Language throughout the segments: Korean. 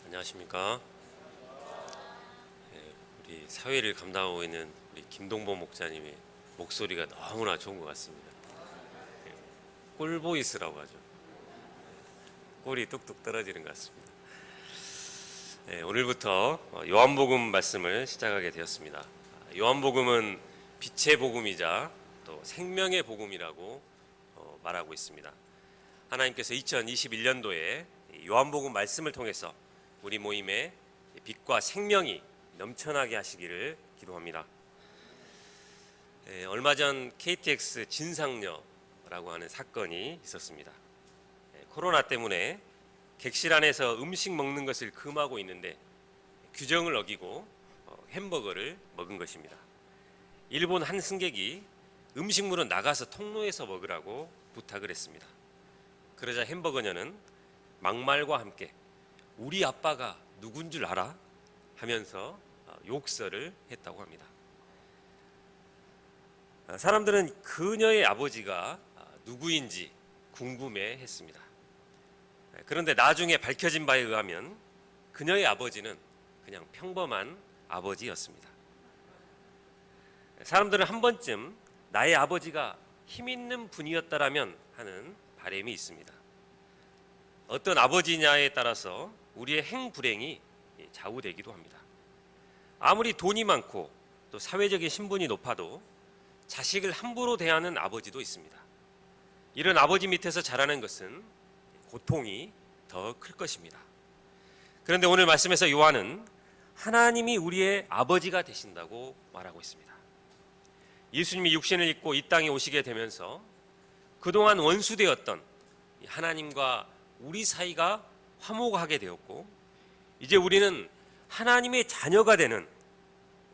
안녕하십니까. 우리 사회를 감당하고 있는 우리 김동보 목사님의 목소리가 너무나 좋은 것 같습니다. 꿀보이스라고 하죠. 꿀이 뚝뚝 떨어지는 것 같습니다. 오늘부터 요한복음 말씀을 시작하게 되었습니다. 요한복음은 빛의 복음이자 또 생명의 복음이라고 말하고 있습니다. 하나님께서 2021년도에 요한복음 말씀을 통해서 우리 모임에 빛과 생명이 넘쳐나게 하시기를 기도합니다. 얼마 전 KTX 진상녀라고 하는 사건이 있었습니다. 코로나 때문에 객실 안에서 음식 먹는 것을 금하고 있는데 규정을 어기고 햄버거를 먹은 것입니다. 일본 한 승객이 음식물은 나가서 통로에서 먹으라고 부탁을 했습니다. 그러자 햄버거녀는 막말과 함께 우리 아빠가 누군 줄 알아? 하면서 욕설을 했다고 합니다. 사람들은 그녀의 아버지가 누구인지 궁금해했습니다. 그런데 나중에 밝혀진 바에 의하면 그녀의 아버지는 그냥 평범한 아버지였습니다. 사람들은 한 번쯤 나의 아버지가 힘 있는 분이었다라면 하는 바람이 있습니다. 어떤 아버지냐에 따라서 우리의 행불행이 좌우되기도 합니다. 아무리 돈이 많고 또 사회적인 신분이 높아도 자식을 함부로 대하는 아버지도 있습니다. 이런 아버지 밑에서 자라는 것은 고통이 더 클 것입니다. 그런데 오늘 말씀에서 요한은 하나님이 우리의 아버지가 되신다고 말하고 있습니다. 예수님이 육신을 입고 이 땅에 오시게 되면서 그동안 원수되었던 하나님과 우리 사이가 화목하게 되었고 이제 우리는 하나님의 자녀가 되는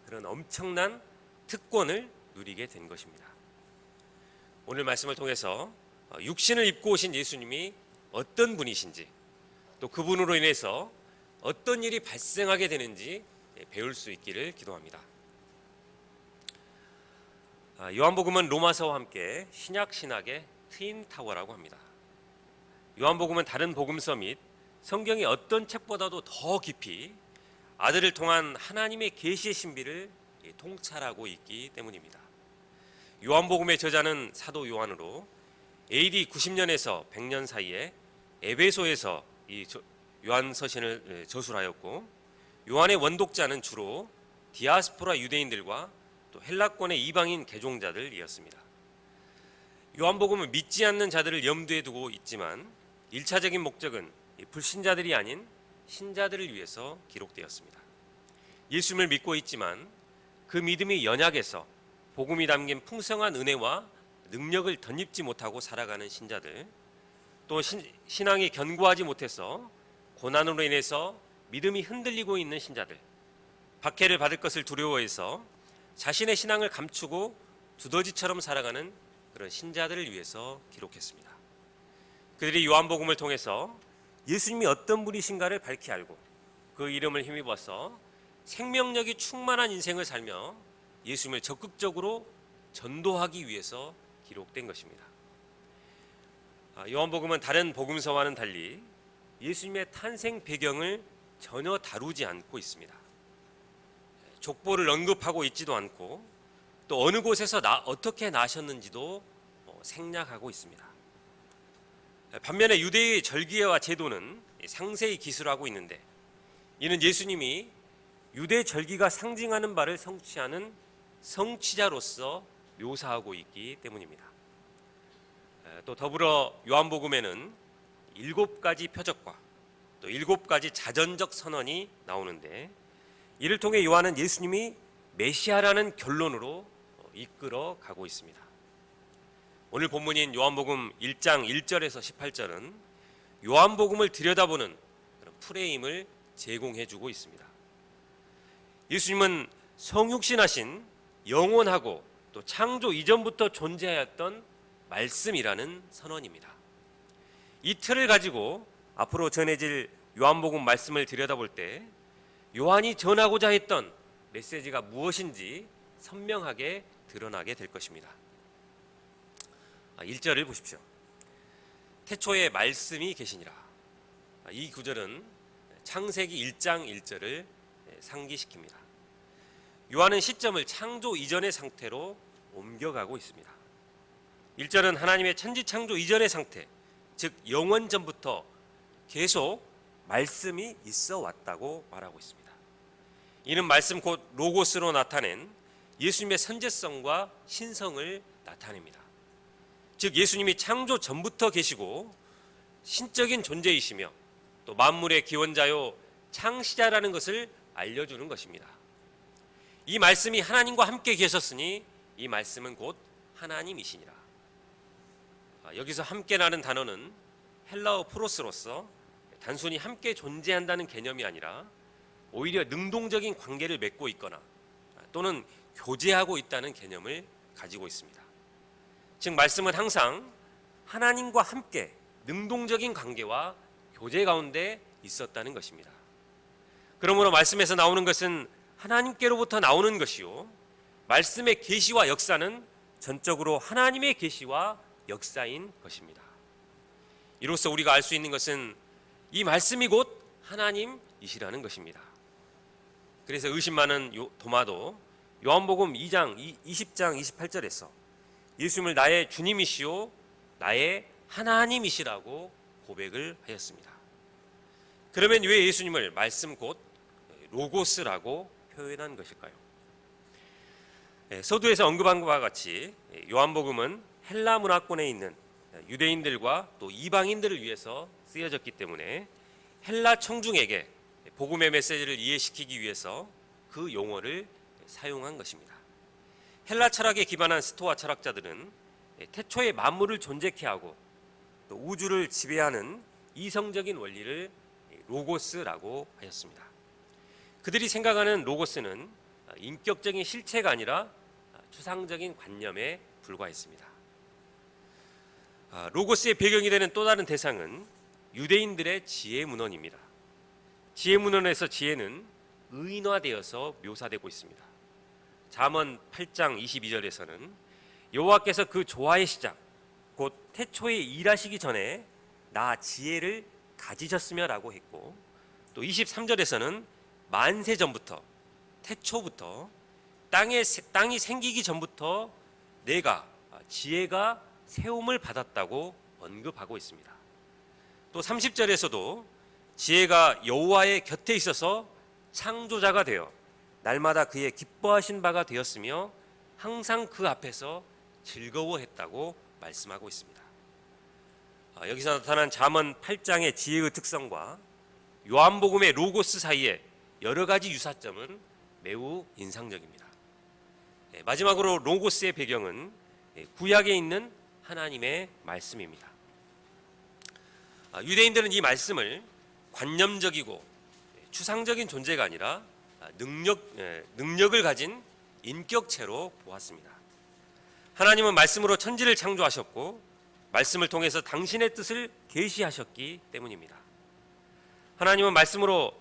그런 엄청난 특권을 누리게 된 것입니다. 오늘 말씀을 통해서 육신을 입고 오신 예수님이 어떤 분이신지 또 그분으로 인해서 어떤 일이 발생하게 되는지 배울 수 있기를 기도합니다. 요한복음은 로마서와 함께 신약 신학의 트윈타워라고 합니다. 요한복음은 다른 복음서 및 성경의 어떤 책보다도 더 깊이 아들을 통한 하나님의 계시의 신비를 통찰하고 있기 때문입니다. 요한복음의 저자는 사도 요한으로 AD 90년에서 100년 사이에 에베소에서 이 요한서신을 저술하였고 요한의 원독자는 주로 디아스포라 유대인들과 또 헬라권의 이방인 개종자들이었습니다. 요한복음은 믿지 않는 자들을 염두에 두고 있지만 1차적인 목적은 불신자들이 아닌 신자들을 위해서 기록되었습니다. 예수님을 믿고 있지만 그 믿음이 연약해서 복음이 담긴 풍성한 은혜와 능력을 덧입지 못하고 살아가는 신자들, 또 신앙이 견고하지 못해서 고난으로 인해서 믿음이 흔들리고 있는 신자들, 박해를 받을 것을 두려워해서 자신의 신앙을 감추고 두더지처럼 살아가는 그런 신자들을 위해서 기록했습니다. 그들이 요한복음을 통해서 예수님이 어떤 분이신가를 밝히 알고 그 이름을 힘입어서 생명력이 충만한 인생을 살며 예수님을 적극적으로 전도하기 위해서 기록된 것입니다. 요한복음은 다른 복음서와는 달리 예수님의 탄생 배경을 전혀 다루지 않고 있습니다. 족보를 언급하고 있지도 않고 또 어느 곳에서 어떻게 나셨는지도 생략하고 있습니다. 반면에 유대의 절기와 제도는 상세히 기술하고 있는데 이는 예수님이 유대 절기가 상징하는 바를 성취하는 성취자로서 묘사하고 있기 때문입니다. 또 더불어 요한복음에는 7가지 표적과 또 7가지 자전적 선언이 나오는데 이를 통해 요한은 예수님이 메시아라는 결론으로 이끌어 가고 있습니다. 오늘 본문인 요한복음 1장 1절에서 18절은 요한복음을 들여다보는 그런 프레임을 제공해 주고 있습니다. 예수님은 성육신하신 영원하고 또 창조 이전부터 존재하였던 말씀이라는 선언입니다. 이 틀을 가지고 앞으로 전해질 요한복음 말씀을 들여다볼 때 요한이 전하고자 했던 메시지가 무엇인지 선명하게 드러나게 될 것입니다. 1절을 보십시오. 태초에 말씀이 계시니라. 이 구절은 창세기 1장 1절을 상기시킵니다. 요한은 시점을 창조 이전의 상태로 옮겨가고 있습니다. 1절은 하나님의 천지창조 이전의 상태, 즉 영원 전부터 계속 말씀이 있어 왔다고 말하고 있습니다. 이는 말씀 곧 로고스로 나타낸 예수님의 선제성과 신성을 나타냅니다. 즉 예수님이 창조 전부터 계시고 신적인 존재이시며 또 만물의 기원자요 창시자라는 것을 알려주는 것입니다. 이 말씀이 하나님과 함께 계셨으니 이 말씀은 곧 하나님이시니라. 여기서 함께라는 단어는 헬라어 프로스로서 단순히 함께 존재한다는 개념이 아니라 오히려 능동적인 관계를 맺고 있거나 또는 교제하고 있다는 개념을 가지고 있습니다. 즉 말씀은 항상 하나님과 함께 능동적인 관계와 교제 가운데 있었다는 것입니다. 그러므로 말씀에서 나오는 것은 하나님께로부터 나오는 것이요 말씀의 계시와 역사는 전적으로 하나님의 계시와 역사인 것입니다. 이로써 우리가 알 수 있는 것은 이 말씀이 곧 하나님이시라는 것입니다. 그래서 의심 많은 도마도 요한복음 2장 20장 28절에서 예수님을 나의 주님이시요 나의 하나님이시라고 고백을 하였습니다. 그러면 왜 예수님을 말씀 곧 로고스라고 표현한 것일까요? 서두에서 언급한 것과 같이 요한복음은 헬라 문화권에 있는 유대인들과 또 이방인들을 위해서 쓰여졌기 때문에 헬라 청중에게 복음의 메시지를 이해시키기 위해서 그 용어를 사용한 것입니다. 헬라 철학에 기반한 스토아 철학자들은 태초에 만물을 존재케 하고 또 우주를 지배하는 이성적인 원리를 로고스라고 하였습니다. 그들이 생각하는 로고스는 인격적인 실체가 아니라 추상적인 관념에 불과했습니다. 로고스의 배경이 되는 또 다른 대상은 유대인들의 지혜문헌입니다. 지혜문헌에서 지혜는 의인화되어서 묘사되고 있습니다. 잠언 8장 22절에서는 여호와께서 그 조화의 시작 곧 태초에 일하시기 전에 나 지혜를 가지셨으며 라고 했고 또 23절에서는 만세 전부터 태초부터 땅이 생기기 전부터 내가 지혜가 세움을 받았다고 언급하고 있습니다. 또 30절에서도 지혜가 여호와의 곁에 있어서 창조자가 되어 날마다 그의 기뻐하신 바가 되었으며 항상 그 앞에서 즐거워했다고 말씀하고 있습니다. 여기서 나타난 잠언 8장의 지혜의 특성과 요한복음의 로고스 사이의 여러 가지 유사점은 매우 인상적입니다. 마지막으로 로고스의 배경은 구약에 있는 하나님의 말씀입니다. 유대인들은 이 말씀을 관념적이고 추상적인 존재가 아니라 능력을 가진 인격체로 보았습니다. 하나님은 말씀으로 천지를 창조하셨고 말씀을 통해서 당신의 뜻을 계시하셨기 때문입니다. 하나님은 말씀으로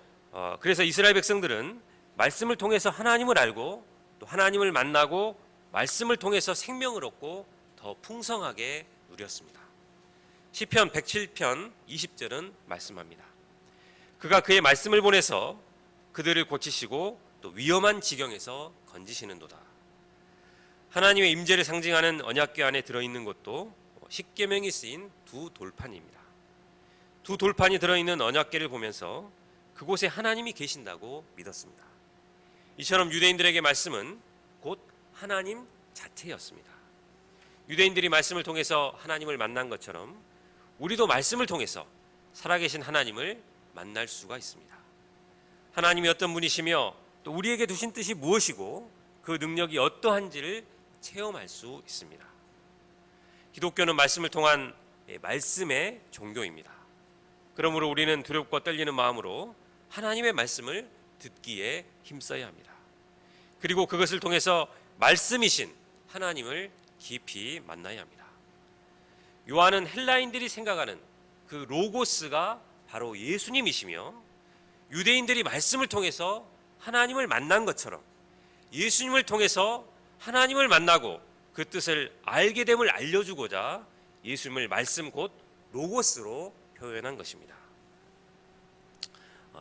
그래서 이스라엘 백성들은 말씀을 통해서 하나님을 알고 또 하나님을 만나고 말씀을 통해서 생명을 얻고 더 풍성하게 누렸습니다. 시편 107편 20절은 말씀합니다. 그가 그의 말씀을 보내서 그들을 고치시고 또 위험한 지경에서 건지시는도다. 하나님의 임재를 상징하는 언약궤 안에 들어있는 것도 십계명이 쓰인 두 돌판입니다. 두 돌판이 들어있는 언약궤를 보면서 그곳에 하나님이 계신다고 믿었습니다. 이처럼 유대인들에게 말씀은 곧 하나님 자체였습니다. 유대인들이 말씀을 통해서 하나님을 만난 것처럼 우리도 말씀을 통해서 살아계신 하나님을 만날 수가 있습니다. 하나님이 어떤 분이시며 또 우리에게 두신 뜻이 무엇이고 그 능력이 어떠한지를 체험할 수 있습니다. 기독교는 말씀을 통한 말씀의 종교입니다. 그러므로 우리는 두렵고 떨리는 마음으로 하나님의 말씀을 듣기에 힘써야 합니다. 그리고 그것을 통해서 말씀이신 하나님을 깊이 만나야 합니다. 요한은 헬라인들이 생각하는 그 로고스가 바로 예수님이시며 유대인들이 말씀을 통해서 하나님을 만난 것처럼 예수님을 통해서 하나님을 만나고 그 뜻을 알게 됨을 알려주고자 예수님을 말씀 곧 로고스로 표현한 것입니다.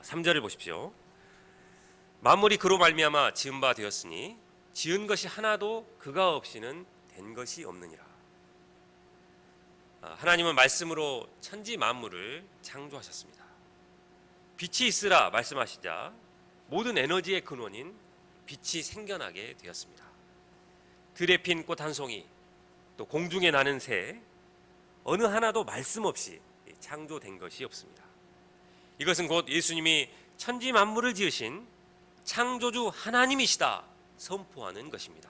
3절을 보십시오. 만물이 그로 말미암아 지은 바 되었으니 지은 것이 하나도 그가 없이는 된 것이 없느니라. 하나님은 말씀으로 천지 만물을 창조하셨습니다. 빛이 있으라 말씀하시자 모든 에너지의 근원인 빛이 생겨나게 되었습니다. 들에 핀 꽃 한 송이, 또 공중에 나는 새, 어느 하나도 말씀 없이 창조된 것이 없습니다. 이것은 곧 예수님이 천지 만물을 지으신 창조주 하나님이시다 선포하는 것입니다.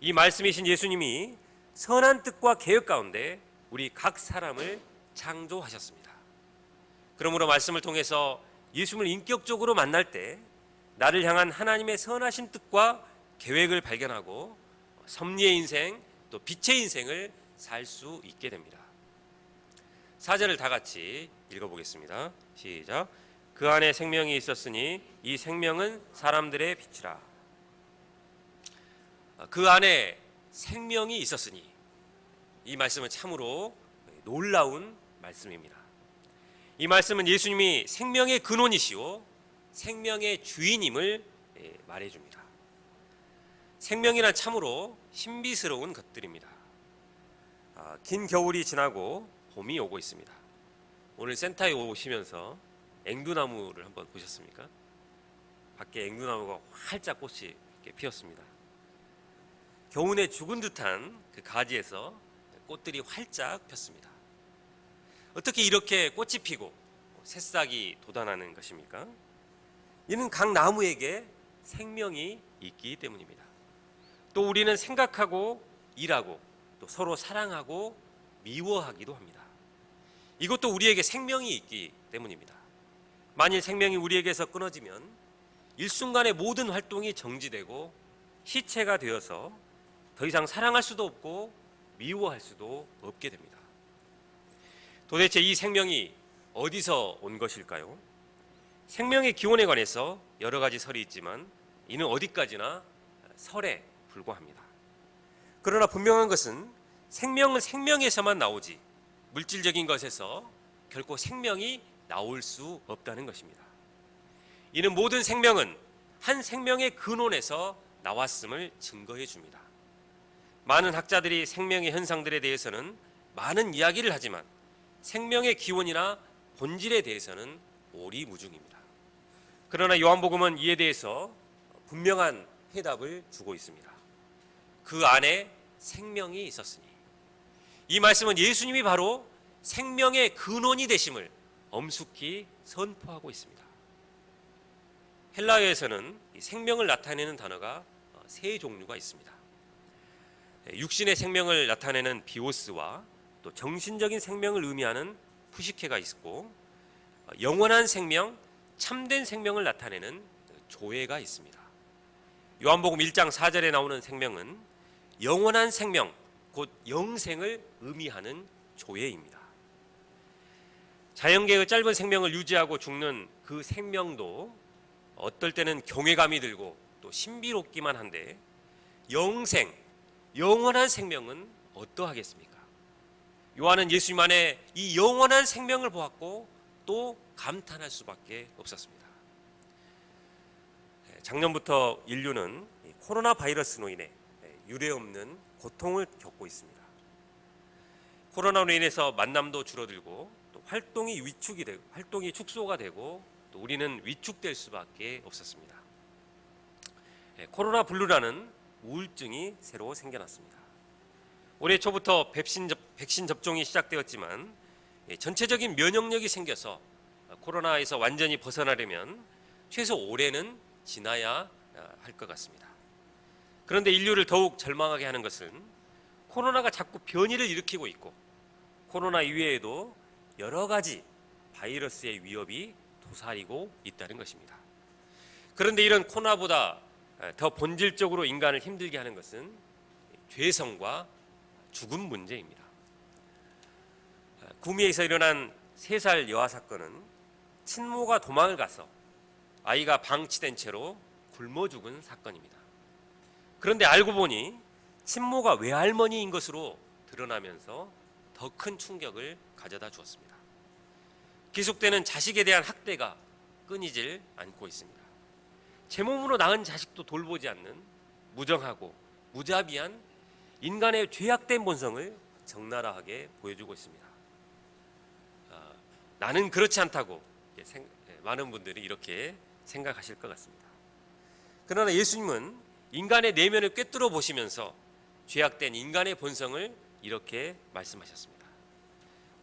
이 말씀이신 예수님이 선한 뜻과 계획 가운데 우리 각 사람을 창조하셨습니다. 그러므로 말씀을 통해서 예수님을 인격적으로 만날 때 나를 향한 하나님의 선하신 뜻과 계획을 발견하고 섭리의 인생 또 빛의 인생을 살 수 있게 됩니다. 4절을 다 같이 읽어보겠습니다. 시작. 그 안에 생명이 있었으니 이 생명은 사람들의 빛이라. 그 안에 생명이 있었으니, 이 말씀은 참으로 놀라운 말씀입니다. 이 말씀은 예수님이 생명의 근원이시오 생명의 주인임을 말해줍니다. 생명이란 참으로 신비스러운 것들입니다. 긴 겨울이 지나고 봄이 오고 있습니다. 오늘 센터에 오시면서 앵두나무를 한번 보셨습니까? 밖에 앵두나무가 활짝 꽃이 이렇게 피었습니다. 겨우내 죽은 듯한 그 가지에서 꽃들이 활짝 폈습니다. 어떻게 이렇게 꽃이 피고 새싹이 돋아나는 것입니까? 이는 각 나무에게 생명이 있기 때문입니다. 또 우리는 생각하고 일하고 또 서로 사랑하고 미워하기도 합니다. 이것도 우리에게 생명이 있기 때문입니다. 만일 생명이 우리에게서 끊어지면 일순간에 모든 활동이 정지되고 시체가 되어서 더 이상 사랑할 수도 없고 미워할 수도 없게 됩니다. 도대체 이 생명이 어디서 온 것일까요? 생명의 기원에 관해서 여러 가지 설이 있지만 이는 어디까지나 설에 불과합니다. 그러나 분명한 것은 생명은 생명에서만 나오지 물질적인 것에서 결코 생명이 나올 수 없다는 것입니다. 이는 모든 생명은 한 생명의 근원에서 나왔음을 증거해 줍니다. 많은 학자들이 생명의 현상들에 대해서는 많은 이야기를 하지만 생명의 기원이나 본질에 대해서는 오리무중입니다. 그러나 요한복음은 이에 대해서 분명한 해답을 주고 있습니다. 그 안에 생명이 있었으니, 이 말씀은 예수님이 바로 생명의 근원이 되심을 엄숙히 선포하고 있습니다. 헬라어에서는 생명을 나타내는 단어가 세 종류가 있습니다. 육신의 생명을 나타내는 비오스와 또 정신적인 생명을 의미하는 푸시케가 있고, 영원한 생명, 참된 생명을 나타내는 조회가 있습니다. 요한복음 1장 4절에 나오는 생명은 영원한 생명, 곧 영생을 의미하는 조회입니다. 자연계의 짧은 생명을 유지하고 죽는 그 생명도 어떨 때는 경외감이 들고 또 신비롭기만 한데, 영생, 영원한 생명은 어떠하겠습니까? 요한은 예수님 안에 이 영원한 생명을 보았고 또 감탄할 수밖에 없었습니다. 작년부터 인류는 코로나 바이러스로 인해 유례없는 고통을 겪고 있습니다. 코로나로 인해서 만남도 줄어들고 또 활동이 축소가 되고 또 우리는 위축될 수밖에 없었습니다. 코로나 블루라는 우울증이 새로 생겨났습니다. 올해 초부터 백신 접종이 시작되었지만 전체적인 면역력이 생겨서 코로나에서 완전히 벗어나려면 최소 올해는 지나야 할 것 같습니다. 그런데 인류를 더욱 절망하게 하는 것은 코로나가 자꾸 변이를 일으키고 있고 코로나 이외에도 여러 가지 바이러스의 위협이 도사리고 있다는 것입니다. 그런데 이런 코로나보다 더 본질적으로 인간을 힘들게 하는 것은 죄성과 죽음 문제입니다. 구미에서 일어난 3살 여아 사건은 친모가 도망을 가서 아이가 방치된 채로 굶어 죽은 사건입니다. 그런데 알고 보니 친모가 외할머니인 것으로 드러나면서 더 큰 충격을 가져다 주었습니다. 기속되는 자식에 대한 학대가 끊이질 않고 있습니다. 제 몸으로 낳은 자식도 돌보지 않는 무정하고 무자비한 인간의 죄악된 본성을 적나라하게 보여주고 있습니다. 나는 그렇지 않다고 많은 분들이 이렇게 생각하실 것 같습니다. 그러나 예수님은 인간의 내면을 꿰뚫어 보시면서 죄악된 인간의 본성을 이렇게 말씀하셨습니다.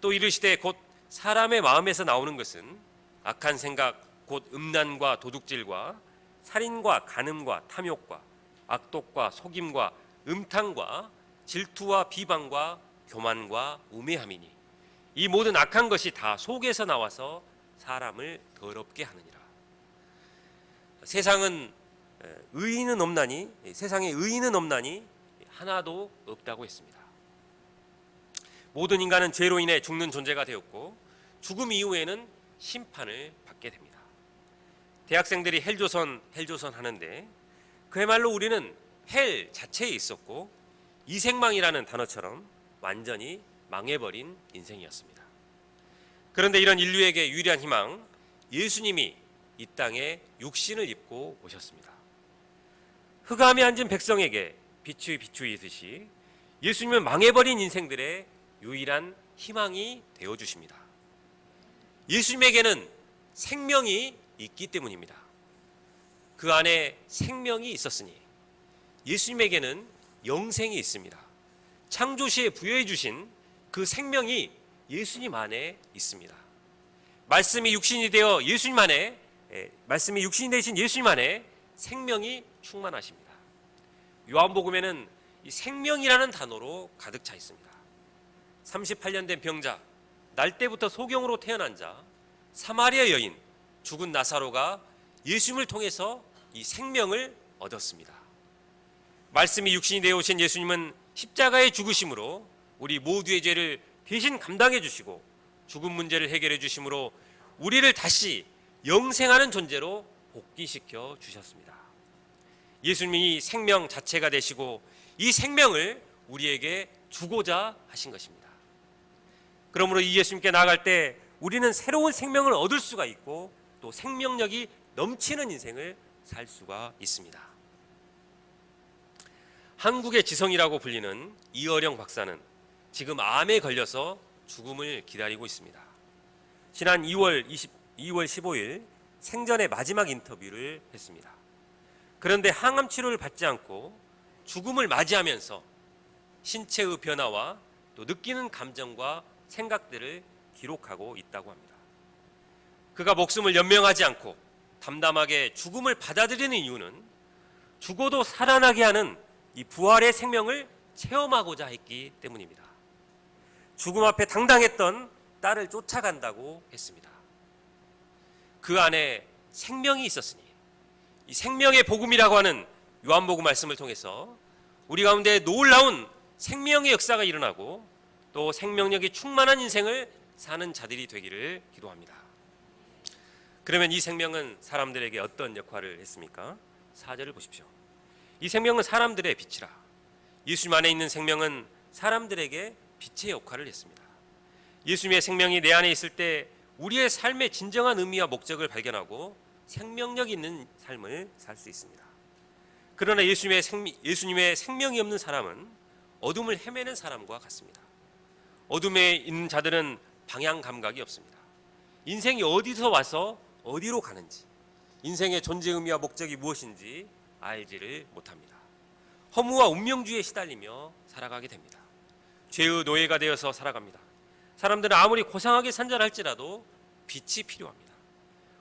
또 이르시되 곧 사람의 마음에서 나오는 것은 악한 생각 곧 음란과 도둑질과 살인과 간음과 탐욕과 악독과 속임과 음탕과 질투와 비방과 교만과 우매함이니 이 모든 악한 것이 다 속에서 나와서 사람을 더럽게 하느니라. 세상에 의인은 없나니 하나도 없다고 했습니다. 모든 인간은 죄로 인해 죽는 존재가 되었고 죽음 이후에는 심판을 받게 됩니다. 대학생들이 헬조선 하는데 그야말로 우리는 헬 자체에 있었고 이생망이라는 단어처럼 완전히 망해버린 인생이었습니다. 그런데 이런 인류에게 유일한 희망, 예수님이 이 땅에 육신을 입고 오셨습니다. 흑암에 앉은 백성에게 비추이듯이 예수님은 망해버린 인생들의 유일한 희망이 되어주십니다. 예수님에게는 생명이 있기 때문입니다. 그 안에 생명이 있었으니 예수님에게는 영생이 있습니다. 창조시에 부여해 주신 그 생명이 예수님 안에 있습니다. 말씀이 육신이 되신 예수님 안에 생명이 충만하십니다. 요한복음에는 이 생명이라는 단어로 가득 차 있습니다. 38년 된 병자, 날 때부터 소경으로 태어난 자, 사마리아 여인, 죽은 나사로가 예수님을 통해서 이 생명을 얻었습니다. 말씀이 육신이 되어 오신 예수님은 십자가의 죽으심으로 우리 모두의 죄를 대신 감당해 주시고 죽음 문제를 해결해 주심으로 우리를 다시 영생하는 존재로 복귀시켜 주셨습니다. 예수님이 생명 자체가 되시고 이 생명을 우리에게 주고자 하신 것입니다. 그러므로 이 예수님께 나아갈 때 우리는 새로운 생명을 얻을 수가 있고 또 생명력이 넘치는 인생을 살 수가 있습니다. 한국의 지성이라고 불리는 이어령 박사는 지금 암에 걸려서 죽음을 기다리고 있습니다. 지난 2월 15일 생전의 마지막 인터뷰를 했습니다. 그런데 항암 치료를 받지 않고 죽음을 맞이하면서 신체의 변화와 또 느끼는 감정과 생각들을 기록하고 있다고 합니다. 그가 목숨을 연명하지 않고 담담하게 죽음을 받아들이는 이유는 죽어도 살아나게 하는 이 부활의 생명을 체험하고자 했기 때문입니다. 죽음 앞에 당당했던 딸을 쫓아간다고 했습니다. 그 안에 생명이 있었으니 이 생명의 복음이라고 하는 요한복음 말씀을 통해서 우리 가운데 놀라운 생명의 역사가 일어나고 또 생명력이 충만한 인생을 사는 자들이 되기를 기도합니다. 그러면 이 생명은 사람들에게 어떤 역할을 했습니까? 4절을 보십시오. 이 생명은 사람들의 빛이라. 예수님 안에 있는 생명은 사람들에게 빛의 역할을 했습니다. 예수님의 생명이 내 안에 있을 때 우리의 삶의 진정한 의미와 목적을 발견하고 생명력 있는 삶을 살 수 있습니다. 그러나 예수님의 생명이 없는 사람은 어둠을 헤매는 사람과 같습니다. 어둠에 있는 자들은 방향 감각이 없습니다. 인생이 어디서 와서 어디로 가는지, 인생의 존재 의미와 목적이 무엇인지 알지를 못합니다. 허무와 운명주의에 시달리며 살아가게 됩니다. 죄의 노예가 되어서 살아갑니다. 사람들은 아무리 고상하게 산전할지라도 빛이 필요합니다.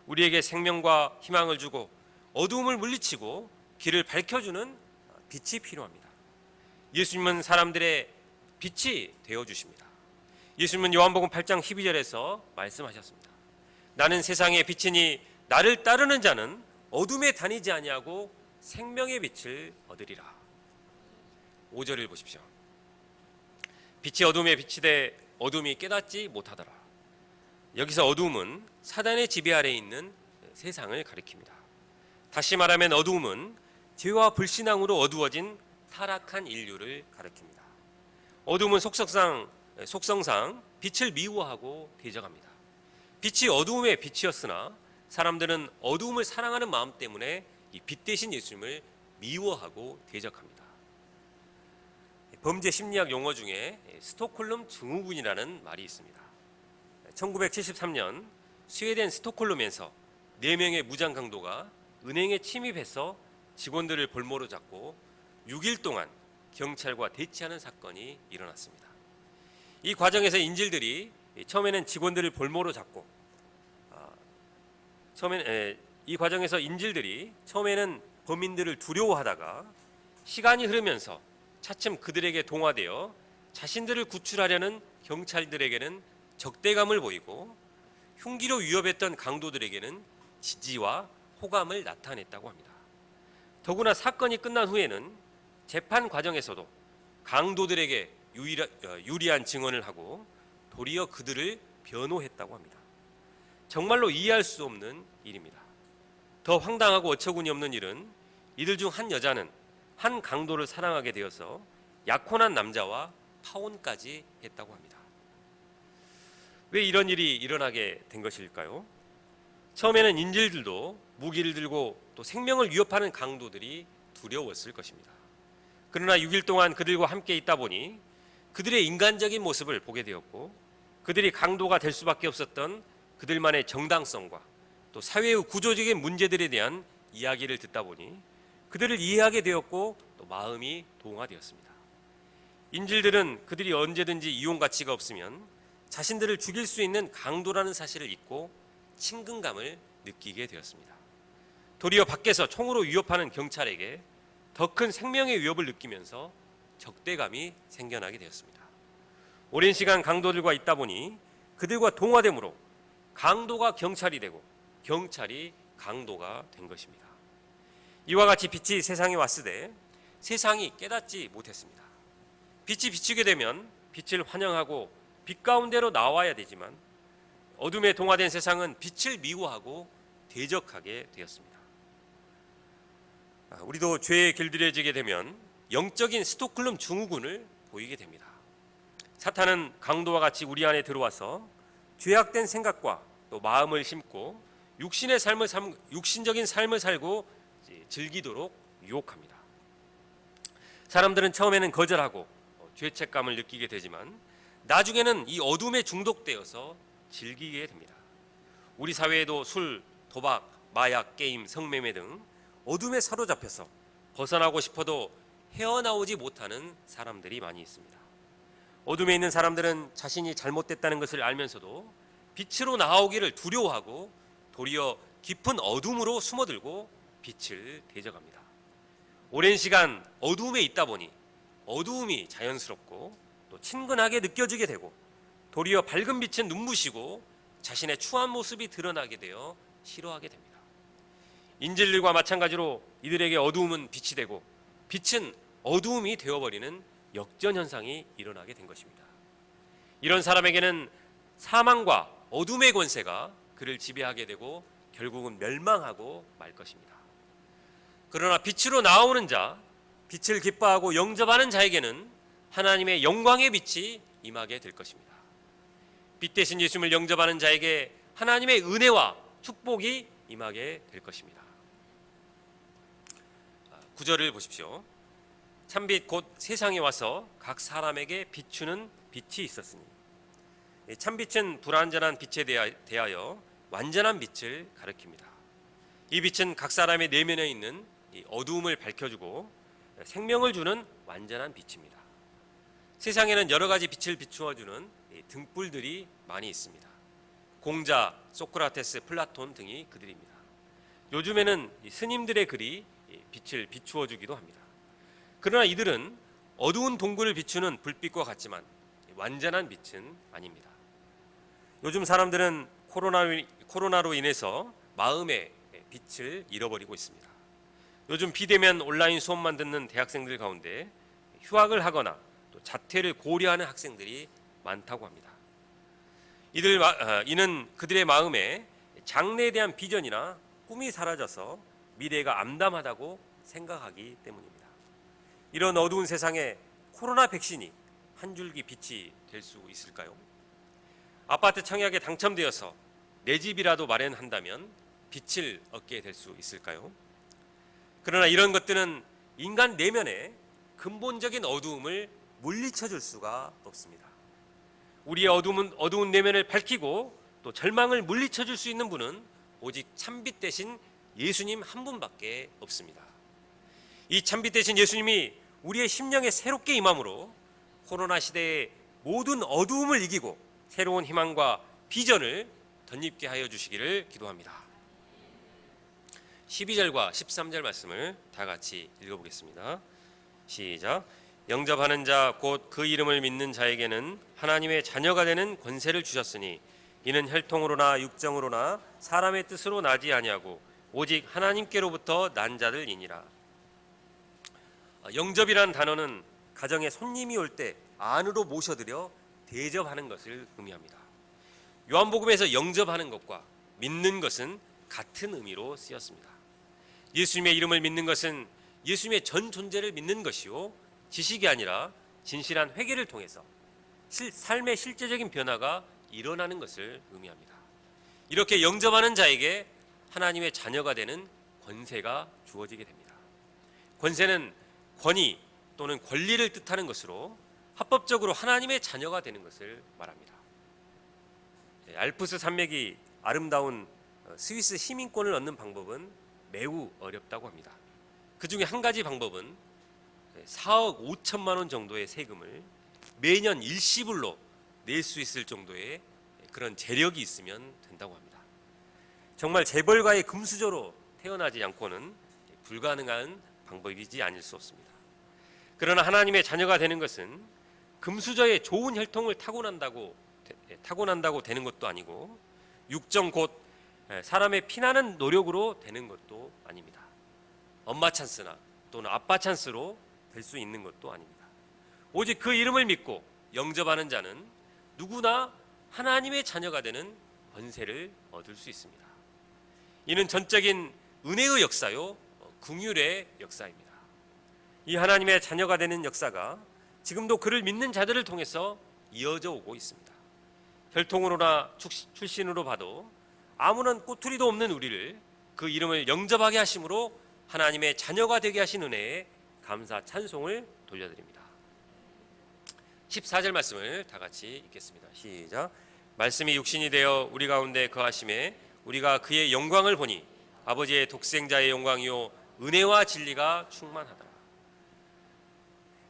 우리에게 생명과 희망을 주고 어두움을 물리치고 길을 밝혀주는 빛이 필요합니다. 예수님은 사람들의 빛이 되어주십니다. 예수님은 요한복음 8장 12절에서 말씀하셨습니다. 나는 세상의 빛이니 나를 따르는 자는 어둠에 다니지 아니하고 생명의 빛을 얻으리라. 5절을 보십시오. 빛이 어둠에 비치되 어둠이 깨닫지 못하더라. 여기서 어둠은 사단의 지배 아래에 있는 세상을 가리킵니다. 다시 말하면 어둠은 죄와 불신앙으로 어두워진 타락한 인류를 가리킵니다. 어둠은 속성상 빛을 미워하고 대적합니다. 빛이 어두움의 빛이었으나 사람들은 어두움을 사랑하는 마음 때문에 이 빛 대신 예수님을 미워하고 대적합니다. 범죄 심리학 용어 중에 스톡홀름 증후군이라는 말이 있습니다. 1973년 스웨덴 스톡홀름에서 4명의 무장 강도가 은행에 침입해서 직원들을 볼모로 잡고 6일 동안 경찰과 대치하는 사건이 일어났습니다. 이 과정에서 인질들이 처음에는 직원들을 볼모로 잡고 처음에는 범인들을 두려워하다가 시간이 흐르면서 차츰 그들에게 동화되어 자신들을 구출하려는 경찰들에게는 적대감을 보이고 흉기로 위협했던 강도들에게는 지지와 호감을 나타냈다고 합니다. 더구나 사건이 끝난 후에는 재판 과정에서도 강도들에게 유리한 증언을 하고 도리어 그들을 변호했다고 합니다. 정말로 이해할 수 없는 일입니다. 더 황당하고 어처구니 없는 일은 이들 중 한 여자는 한 강도를 사랑하게 되어서 약혼한 남자와 파혼까지 했다고 합니다. 왜 이런 일이 일어나게 된 것일까요? 처음에는 인질들도 무기를 들고 또 생명을 위협하는 강도들이 두려웠을 것입니다. 그러나 6일 동안 그들과 함께 있다 보니 그들의 인간적인 모습을 보게 되었고 그들이 강도가 될 수밖에 없었던 그들만의 정당성과 또 사회의 구조적인 문제들에 대한 이야기를 듣다 보니 그들을 이해하게 되었고 또 마음이 동화되었습니다. 인질들은 그들이 언제든지 이용 가치가 없으면 자신들을 죽일 수 있는 강도라는 사실을 잊고 친근감을 느끼게 되었습니다. 도리어 밖에서 총으로 위협하는 경찰에게 더 큰 생명의 위협을 느끼면서 적대감이 생겨나게 되었습니다. 오랜 시간 강도들과 있다 보니 그들과 동화됨으로 강도가 경찰이 되고 경찰이 강도가 된 것입니다. 이와 같이 빛이 세상에 왔으되 세상이 깨닫지 못했습니다. 빛이 비추게 되면 빛을 환영하고 빛 가운데로 나와야 되지만 어둠에 동화된 세상은 빛을 미워하고 대적하게 되었습니다. 우리도 죄에 길들여지게 되면 영적인 스톡홀름 증후군을 보이게 됩니다. 사탄은 강도와 같이 우리 안에 들어와서 죄악된 생각과 또 마음을 심고 육신적인 삶을 살고 즐기도록 유혹합니다. 사람들은 처음에는 거절하고 죄책감을 느끼게 되지만 나중에는 이 어둠에 중독되어서 즐기게 됩니다. 우리 사회에도 술, 도박, 마약, 게임, 성매매 등 어둠에 사로잡혀서 벗어나고 싶어도 헤어나오지 못하는 사람들이 많이 있습니다. 어둠에 있는 사람들은 자신이 잘못됐다는 것을 알면서도 빛으로 나오기를 두려워하고 도리어 깊은 어둠으로 숨어들고 빛을 대적합니다. 오랜 시간 어두움에 있다 보니 어두움이 자연스럽고 또 친근하게 느껴지게 되고 도리어 밝은 빛은 눈부시고 자신의 추한 모습이 드러나게 되어 싫어하게 됩니다. 인질들과 마찬가지로 이들에게 어두움은 빛이 되고 빛은 어두움이 되어버리는 역전 현상이 일어나게 된 것입니다. 이런 사람에게는 사망과 어둠의 권세가 그를 지배하게 되고 결국은 멸망하고 말 것입니다. 그러나 빛으로 나오는 자, 빛을 기뻐하고 영접하는 자에게는 하나님의 영광의 빛이 임하게 될 것입니다. 빛 대신 예수님을 영접하는 자에게 하나님의 은혜와 축복이 임하게 될 것입니다. 9절을 보십시오. 참빛 곧 세상에 와서 각 사람에게 비추는 빛이 있었으니. 참빛은 불완전한 빛에 대하여 완전한 빛을 가리킵니다. 이 빛은 각 사람의 내면에 있는 어두움을 밝혀주고 생명을 주는 완전한 빛입니다. 세상에는 여러 가지 빛을 비추어주는 등불들이 많이 있습니다. 공자, 소크라테스, 플라톤 등이 그들입니다. 요즘에는 스님들의 글이 빛을 비추어주기도 합니다. 그러나 이들은 어두운 동굴을 비추는 불빛과 같지만 완전한 빛은 아닙니다. 요즘 사람들은 코로나로 인해서 마음의 빛을 잃어버리고 있습니다. 요즘 비대면 온라인 수업만 듣는 대학생들 가운데 휴학을 하거나 또 자퇴를 고려하는 학생들이 많다고 합니다. 이는 그들의 마음에 장래에 대한 비전이나 꿈이 사라져서 미래가 암담하다고 생각하기 때문입니다. 이런 어두운 세상에 코로나 백신이 한 줄기 빛이 될 수 있을까요? 아파트 청약에 당첨되어서 내 집이라도 마련한다면 빛을 얻게 될 수 있을까요? 그러나 이런 것들은 인간 내면의 근본적인 어두움을 물리쳐 줄 수가 없습니다. 우리의 어두운 내면을 밝히고 또 절망을 물리쳐 줄 수 있는 분은 오직 참빛 대신 예수님 한 분밖에 없습니다. 이 참빛 대신 예수님이 우리의 심령에 새롭게 임함으로 코로나 시대의 모든 어두움을 이기고 새로운 희망과 비전을 덧입게 하여 주시기를 기도합니다. 12절과 13절 말씀을 다 같이 읽어보겠습니다. 시작. 영접하는 자 곧 그 이름을 믿는 자에게는 하나님의 자녀가 되는 권세를 주셨으니 이는 혈통으로나 육정으로나 사람의 뜻으로 나지 아니하고 오직 하나님께로부터 난 자들이니라. 영접이라는 단어는 가정에 손님이 올 때 안으로 모셔들여 대접하는 것을 의미합니다. 요한복음에서 영접하는 것과 믿는 것은 같은 의미로 쓰였습니다. 예수님의 이름을 믿는 것은 예수님의 전 존재를 믿는 것이요 지식이 아니라 진실한 회개를 통해서 삶의 실제적인 변화가 일어나는 것을 의미합니다. 이렇게 영접하는 자에게 하나님의 자녀가 되는 권세가 주어지게 됩니다. 권세는 권위 또는 권리를 뜻하는 것으로 합법적으로 하나님의 자녀가 되는 것을 말합니다. 알프스 산맥이 아름다운 스위스 시민권을 얻는 방법은 매우 어렵다고 합니다. 그 중에 한 가지 방법은 4억 5천만 원 정도의 세금을 매년 일시불로 낼 수 있을 정도의 그런 재력이 있으면 된다고 합니다. 정말 재벌가의 금수저로 태어나지 않고는 불가능한 방법이지 아닐 수 없습니다. 그러나 하나님의 자녀가 되는 것은 금수저의 좋은 혈통을 타고난다고 되는 것도 아니고 육정 곧 사람의 피나는 노력으로 되는 것도 아닙니다. 엄마 찬스나 또는 아빠 찬스로 될 수 있는 것도 아닙니다. 오직 그 이름을 믿고 영접하는 자는 누구나 하나님의 자녀가 되는 권세를 얻을 수 있습니다. 이는 전적인 은혜의 역사요 긍휼의 역사입니다. 이 하나님의 자녀가 되는 역사가 지금도 그를 믿는 자들을 통해서 이어져 오고 있습니다. 혈통으로나 출신으로 봐도 아무런 꼬투리도 없는 우리를 그 이름을 영접하게 하심으로 하나님의 자녀가 되게 하신 은혜에 감사 찬송을 돌려드립니다. 14절 말씀을 다 같이 읽겠습니다. 시작. 말씀이 육신이 되어 우리 가운데 거하심에 우리가 그의 영광을 보니 아버지의 독생자의 영광이요 은혜와 진리가 충만하더라.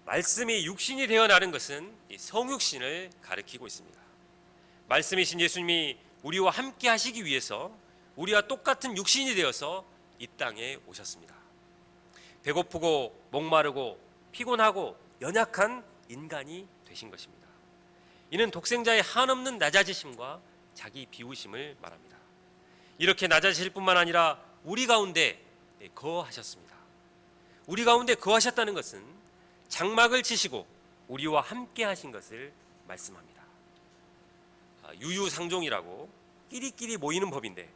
말씀이 육신이 되어 나는 것은 성육신을 가리키고 있습니다. 말씀이신 예수님이 우리와 함께 하시기 위해서 우리와 똑같은 육신이 되어서 이 땅에 오셨습니다. 배고프고 목마르고 피곤하고 연약한 인간이 되신 것입니다. 이는 독생자의 한없는 낮아지심과 자기 비우심을 말합니다. 이렇게 낮아지실 뿐만 아니라 우리 가운데 거하셨습니다. 우리 가운데 거하셨다는 것은 장막을 치시고 우리와 함께 하신 것을 말씀합니다. 유유상종이라고 끼리끼리 모이는 법인데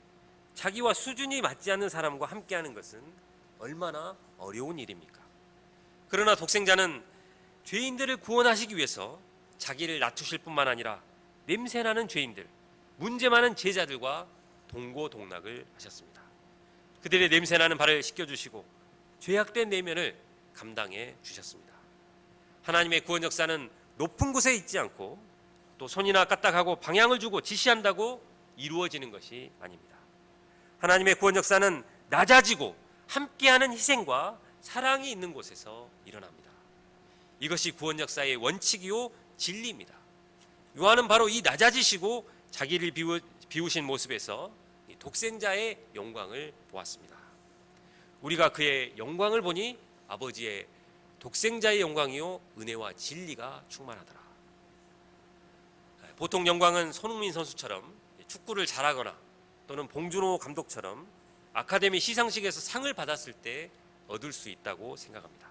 자기와 수준이 맞지 않는 사람과 함께하는 것은 얼마나 어려운 일입니까? 그러나 독생자는 죄인들을 구원하시기 위해서 자기를 낮추실 뿐만 아니라 냄새나는 죄인들, 문제 많은 제자들과 동고동락을 하셨습니다. 그들의 냄새나는 발을 씻겨주시고 죄악된 내면을 감당해 주셨습니다. 하나님의 구원 역사는 높은 곳에 있지 않고 또 손이나 까딱하고 방향을 주고 지시한다고 이루어지는 것이 아닙니다. 하나님의 구원 역사는 낮아지고 함께하는 희생과 사랑이 있는 곳에서 일어납니다. 이것이 구원 역사의 원칙이요 진리입니다. 요한은 바로 이 낮아지시고 자기를 비우신 모습에서 독생자의 영광을 보았습니다. 우리가 그의 영광을 보니 아버지의 독생자의 영광이요 은혜와 진리가 충만하더라. 보통 영광은 손흥민 선수처럼 축구를 잘하거나 또는 봉준호 감독처럼 아카데미 시상식에서 상을 받았을 때 얻을 수 있다고 생각합니다.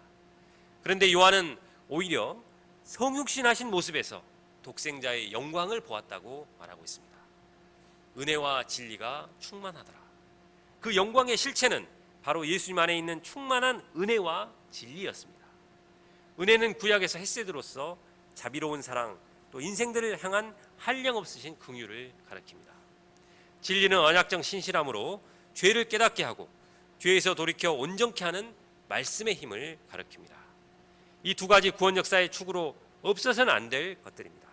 그런데 요한은 오히려 성육신하신 모습에서 독생자의 영광을 보았다고 말하고 있습니다. 은혜와 진리가 충만하더라. 그 영광의 실체는 바로 예수님 안에 있는 충만한 은혜와 진리였습니다. 은혜는 구약에서 헷세드로서 자비로운 사랑 또 인생들을 향한 한량없으신 긍휼을 가리킵니다. 진리는 언약적 신실함으로 죄를 깨닫게 하고 죄에서 돌이켜 온전케 하는 말씀의 힘을 가리킵니다. 이 두 가지 구원 역사의 축으로 없어서는 안 될 것들입니다.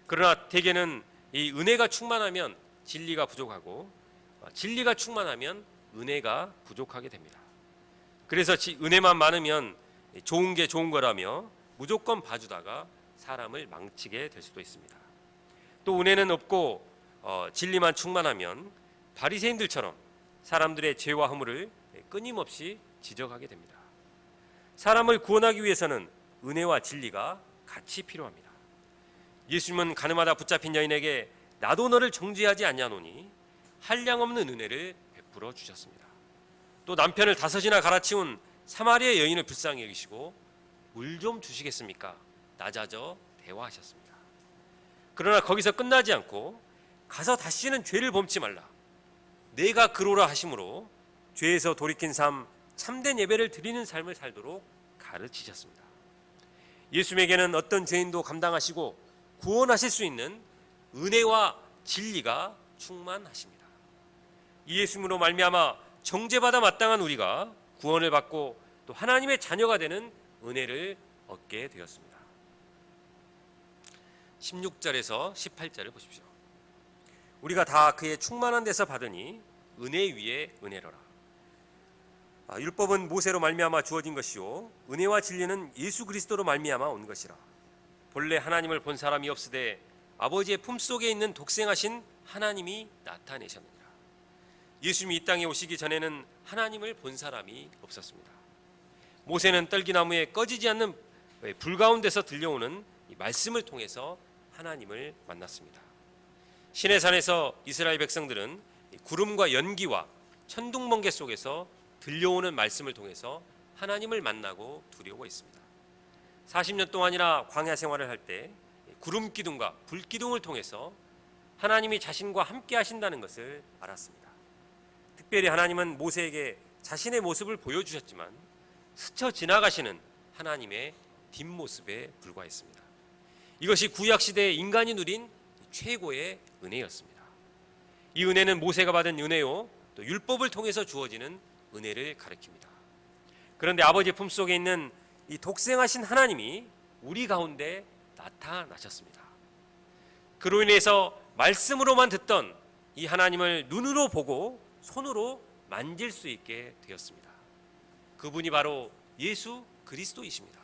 그러나 대개는 이 은혜가 충만하면 진리가 부족하고 진리가 충만하면 은혜가 부족하게 됩니다. 그래서 은혜만 많으면 좋은 게 좋은 거라며 무조건 봐주다가 사람을 망치게 될 수도 있습니다. 또 은혜는 없고 진리만 충만하면 바리새인들처럼 사람들의 죄와 허물을 끊임없이 지적하게 됩니다. 사람을 구원하기 위해서는 은혜와 진리가 같이 필요합니다. 예수님은 가늠하다 붙잡힌 여인에게 나도 너를 정죄하지 않냐노니 한량없는 은혜를 베풀어 주셨습니다. 또 남편을 5이나 갈아치운 사마리아 여인을 불쌍히 여기시고 물 좀 주시겠습니까? 낮아져 대화하셨습니다. 그러나 거기서 끝나지 않고 가서 다시는 죄를 범치 말라. 내가 그로라 하심으로 죄에서 돌이킨 삶, 참된 예배를 드리는 삶을 살도록 가르치셨습니다. 예수님에게는 어떤 죄인도 감당하시고 구원하실 수 있는 은혜와 진리가 충만하십니다. 이 예수님으로 말미암아 정죄받아 마땅한 우리가 구원을 받고 또 하나님의 자녀가 되는 은혜를 얻게 되었습니다. 16절에서 18절을 보십시오. 우리가 다 그의 충만한 데서 받으니 은혜 위에 은혜로라. 율법은 모세로 말미암아 주어진 것이요 은혜와 진리는 예수 그리스도로 말미암아 온 것이라. 본래 하나님을 본 사람이 없으되 아버지의 품속에 있는 독생하신 하나님이 나타내셨느니라. 예수님이 이 땅에 오시기 전에는 하나님을 본 사람이 없었습니다. 모세는 떨기나무에 꺼지지 않는 불 가운데서 들려오는 이 말씀을 통해서 하나님을 만났습니다. 시내산에서 이스라엘 백성들은 구름과 연기와 천둥번개 속에서 들려오는 말씀을 통해서 하나님을 만나고 두려워했습니다. 40년 동안이나 광야 생활을 할 때 구름 기둥과 불 기둥을 통해서 하나님이 자신과 함께 하신다는 것을 알았습니다. 특별히 하나님은 모세에게 자신의 모습을 보여주셨지만 스쳐 지나가시는 하나님의 뒷모습에 불과했습니다. 이것이 구약 시대의 인간이 누린 최고의 은혜였습니다. 이 은혜는 모세가 받은 은혜요 또 율법을 통해서 주어지는 은혜를 가리킵니다. 그런데 아버지 품속에 있는 이 독생하신 하나님이 우리 가운데 나타나셨습니다. 그로 인해서 말씀으로만 듣던 이 하나님을 눈으로 보고 손으로 만질 수 있게 되었습니다. 그분이 바로 예수 그리스도이십니다.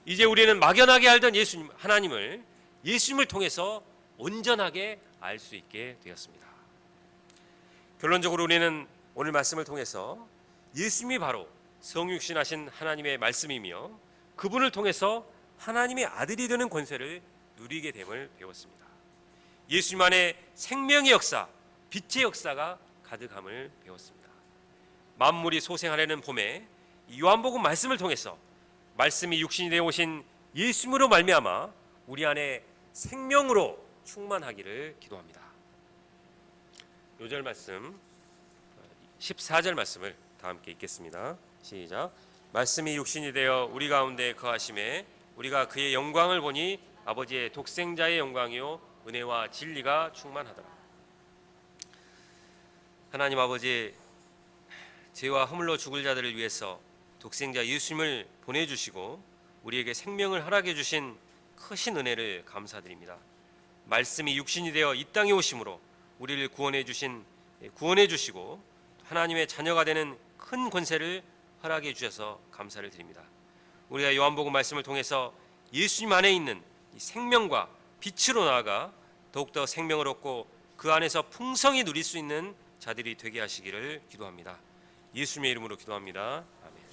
이제 우리는 막연하게 알던 예수님 하나님을 예수님을 통해서 온전하게 알 수 있게 되었습니다. 결론적으로 우리는 오늘 말씀을 통해서 예수님이 바로 성육신하신 하나님의 말씀이며 그분을 통해서 하나님의 아들이 되는 권세를 누리게 됨을 배웠습니다. 예수님 안에 생명의 역사, 빛의 역사가 가득함을 배웠습니다. 만물이 소생하려는 봄에 요한복음 말씀을 통해서 말씀이 육신이 되어 오신 예수님으로 말미암아 우리 안에 생명으로 충만하기를 기도합니다. 요절 말씀 14절 말씀을 다 함께 읽겠습니다. 시작. 말씀이 육신이 되어 우리 가운데 거하심에 우리가 그의 영광을 보니 아버지의 독생자의 영광이요 은혜와 진리가 충만하더라. 하나님 아버지, 죄와 허물로 죽을 자들을 위해서 독생자 예수님을 보내주시고 우리에게 생명을 허락해 주신 크신 은혜를 감사드립니다. 말씀이 육신이 되어 이 땅에 오심으로 우리를 구원해 주시고 하나님의 자녀가 되는 큰 권세를 허락해 주셔서 감사를 드립니다. 우리가 요한복음 말씀을 통해서 예수님 안에 있는 이 생명과 빛으로 나아가 더욱더 생명을 얻고 그 안에서 풍성히 누릴 수 있는 자들이 되게 하시기를 기도합니다. 예수님의 이름으로 기도합니다. 아멘.